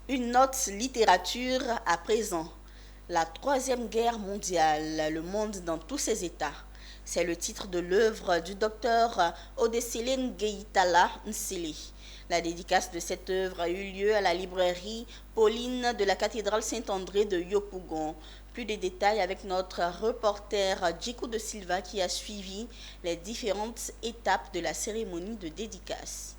Une note littérature à présent. La Troisième Guerre mondiale, le monde dans tous ses états. C'est le titre de l'œuvre du docteur Odesele Ngeitala Nsele. La dédicace de cette œuvre a eu lieu à la librairie Pauline de la cathédrale Saint-André de Yopougon. Plus de détails avec notre reporter Djikou de Silva qui a suivi les différentes étapes de la cérémonie de dédicace.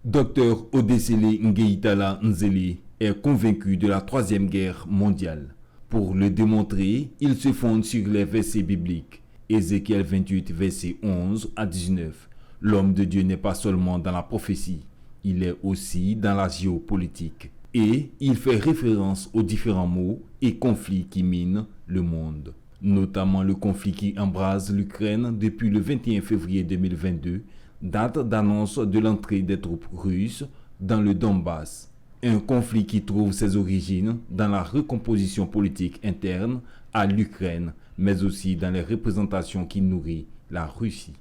Dr Odesele Ngeitala Nsele est convaincu de la Troisième Guerre mondiale. Pour le démontrer, il se fonde sur les versets bibliques. Ézéchiel 28, versets 11 à 19. L'homme de Dieu n'est pas seulement dans la prophétie, il est aussi dans la géopolitique. Et il fait référence aux différents maux et conflits qui minent le monde, notamment le conflit qui embrase l'Ukraine depuis le 21 février 2022, date d'annonce de l'entrée des troupes russes dans le Donbass. Un conflit qui trouve ses origines dans la recomposition politique interne à l'Ukraine, mais aussi dans les représentations qui nourrissent la Russie.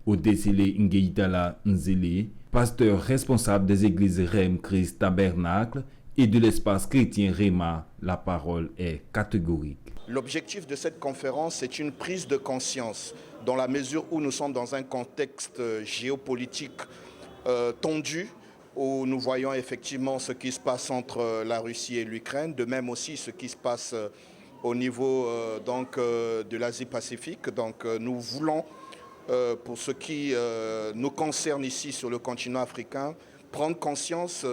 Odesele Ngeitala Nsele, pasteur responsable des églises Rem Christ Tabernacle et de l'espace chrétien Réma, la parole est catégorique. L'objectif de cette conférence, c'est une prise de conscience dans la mesure où nous sommes dans un contexte géopolitique tendu, où nous voyons effectivement ce qui se passe entre la Russie et l'Ukraine, de même aussi ce qui se passe au niveau de l'Asie-Pacifique. Donc nous voulons, pour ce qui nous concerne ici sur le continent africain, prendre conscience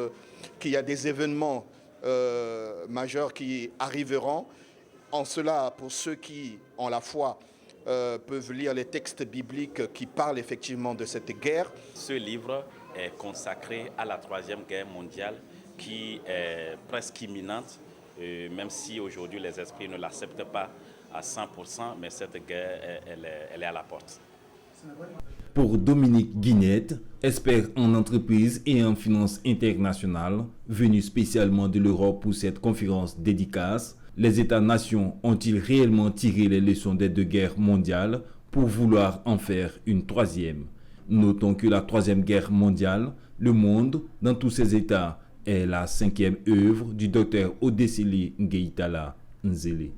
qu'il y a des événements majeurs qui arriveront. En cela, pour ceux qui ont la foi, peuvent lire les textes bibliques qui parlent effectivement de cette guerre. Ce livre est consacré à la Troisième Guerre mondiale qui est presque imminente, même si aujourd'hui les esprits ne l'acceptent pas à 100%, mais cette guerre, elle est à la porte. Pour Dominique Guinette, expert en entreprise et en finance internationale, venu spécialement de l'Europe pour cette conférence dédicace, les États-nations ont-ils réellement tiré les leçons des deux guerres mondiales pour vouloir en faire une troisième? Notons que la Troisième Guerre mondiale, le monde dans tous ses états, est la cinquième œuvre du docteur Odesele Ngeitala Nsele.